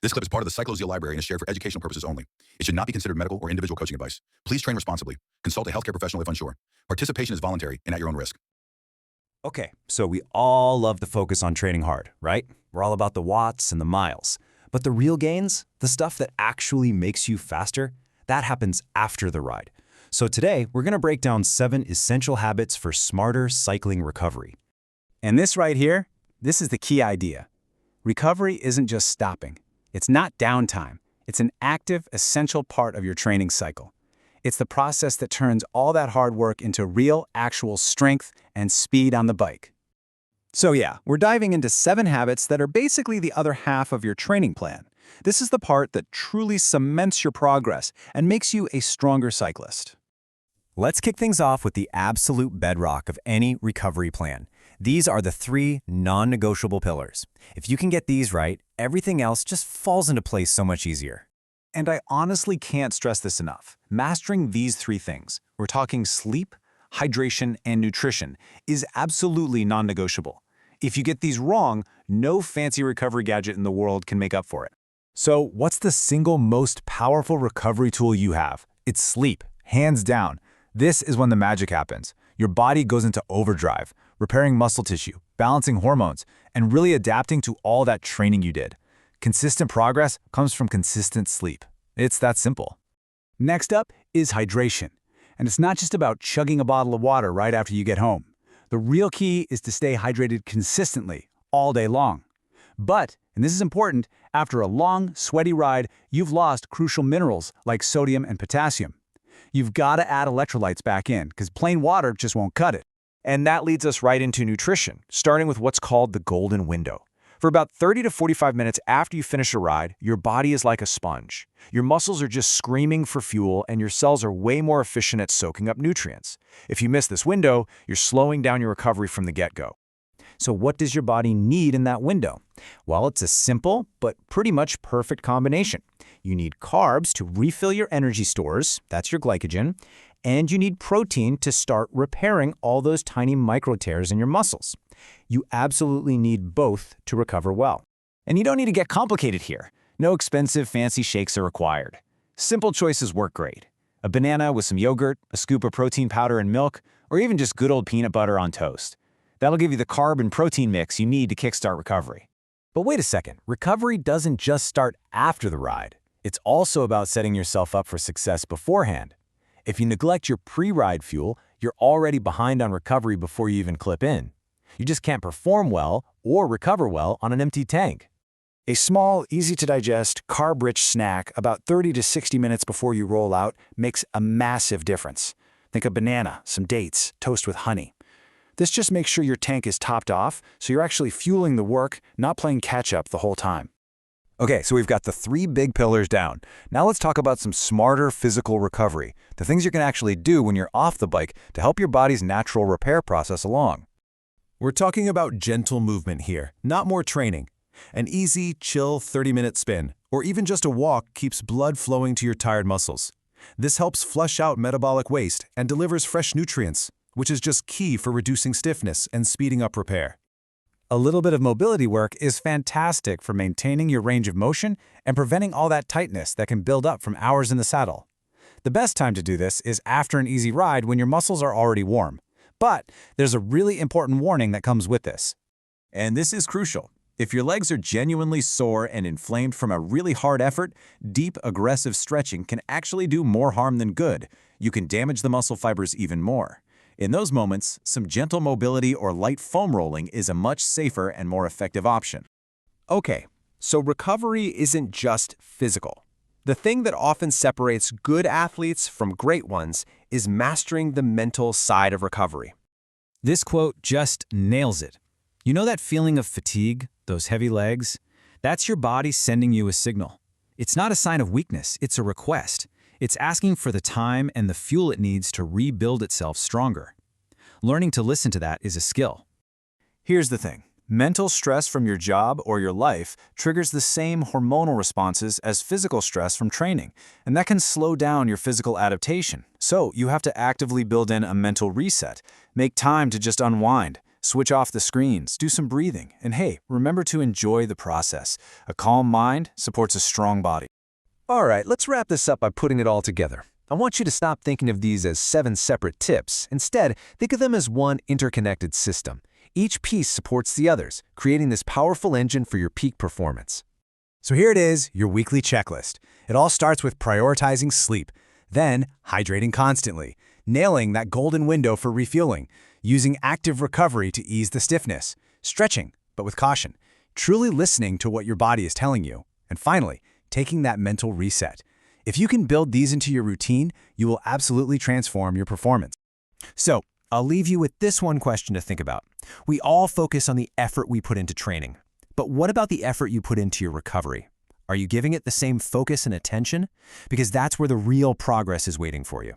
This clip is part of the CycloZeal Library and is shared for educational purposes only. It should not be considered medical or individual coaching advice. Please train responsibly. Consult a healthcare professional if unsure. Participation is voluntary and at your own risk. Okay, so we all love to focus on training hard, right? We're all about the watts and the miles. But the real gains, the stuff that actually makes you faster, that happens after the ride. So today, we're going to break down 7 essential habits for smarter cycling recovery. And this right here, this is the key idea. Recovery isn't just stopping. It's not downtime. It's an active, essential part of your training cycle. It's the process that turns all that hard work into real, actual strength and speed on the bike. So yeah, we're diving into 7 habits that are basically the other half of your training plan. This is the part that truly cements your progress and makes you a stronger cyclist. Let's kick things off with the absolute bedrock of any recovery plan. These are the 3 non-negotiable pillars. If you can get these right, everything else just falls into place so much easier. And I honestly can't stress this enough. Mastering these 3 things, we're talking sleep, hydration, and nutrition, is absolutely non-negotiable. If you get these wrong, no fancy recovery gadget in the world can make up for it. So, what's the single most powerful recovery tool you have? It's sleep, hands down. This is when the magic happens. Your body goes into overdrive, repairing muscle tissue, balancing hormones, and really adapting to all that training you did. Consistent progress comes from consistent sleep. It's that simple. Next up is hydration. And it's not just about chugging a bottle of water right after you get home. The real key is to stay hydrated consistently, all day long. But, and this is important, after a long, sweaty ride, you've lost crucial minerals like sodium and potassium. You've got to add electrolytes back in, because plain water just won't cut it. And that leads us right into nutrition, starting with what's called the golden window. For about 30 to 45 minutes after you finish a ride, your body is like a sponge. Your muscles are just screaming for fuel, and your cells are way more efficient at soaking up nutrients. If you miss this window, you're slowing down your recovery from the get-go. So what does your body need in that window? Well, it's a simple but pretty much perfect combination. You need carbs to refill your energy stores, that's your glycogen, and you need protein to start repairing all those tiny micro tears in your muscles. You absolutely need both to recover well. And you don't need to get complicated here. No expensive fancy shakes are required. Simple choices work great. A banana with some yogurt, a scoop of protein powder and milk, or even just good old peanut butter on toast. That'll give you the carb and protein mix you need to kickstart recovery. But wait a second, recovery doesn't just start after the ride. It's also about setting yourself up for success beforehand. If you neglect your pre-ride fuel, you're already behind on recovery before you even clip in. You just can't perform well or recover well on an empty tank. A small, easy-to-digest, carb-rich snack about 30 to 60 minutes before you roll out makes a massive difference. Think a banana, some dates, toast with honey. This just makes sure your tank is topped off, so you're actually fueling the work, not playing catch-up the whole time. Okay, so we've got the 3 big pillars down. Now let's talk about some smarter physical recovery, the things you can actually do when you're off the bike to help your body's natural repair process along. We're talking about gentle movement here, not more training. An easy, chill 30-minute spin, or even just a walk keeps blood flowing to your tired muscles. This helps flush out metabolic waste and delivers fresh nutrients, which is just key for reducing stiffness and speeding up repair. A little bit of mobility work is fantastic for maintaining your range of motion and preventing all that tightness that can build up from hours in the saddle. The best time to do this is after an easy ride when your muscles are already warm. But there's a really important warning that comes with this. And this is crucial. If your legs are genuinely sore and inflamed from a really hard effort, deep, aggressive stretching can actually do more harm than good. You can damage the muscle fibers even more. In those moments, some gentle mobility or light foam rolling is a much safer and more effective option. Okay, so recovery isn't just physical. The thing that often separates good athletes from great ones is mastering the mental side of recovery. This quote just nails it. You know that feeling of fatigue, those heavy legs? That's your body sending you a signal. It's not a sign of weakness, it's a request. It's asking for the time and the fuel it needs to rebuild itself stronger. Learning to listen to that is a skill. Here's the thing. Mental stress from your job or your life triggers the same hormonal responses as physical stress from training, and that can slow down your physical adaptation. So you have to actively build in a mental reset, make time to just unwind, Switch off the screens, do some breathing, and hey, remember to enjoy the process. A calm mind supports a strong body. All right, let's wrap this up by putting it all together. I want you to stop thinking of these as 7 separate tips. Instead, think of them as one interconnected system. Each piece supports the others, creating this powerful engine for your peak performance. So here it is, your weekly checklist. It all starts with prioritizing sleep, then hydrating constantly, nailing that golden window for refueling, using active recovery to ease the stiffness, stretching, but with caution, truly listening to what your body is telling you, and finally, taking that mental reset. If you can build these into your routine, you will absolutely transform your performance. So, I'll leave you with this one question to think about. We all focus on the effort we put into training. But what about the effort you put into your recovery? Are you giving it the same focus and attention? Because that's where the real progress is waiting for you.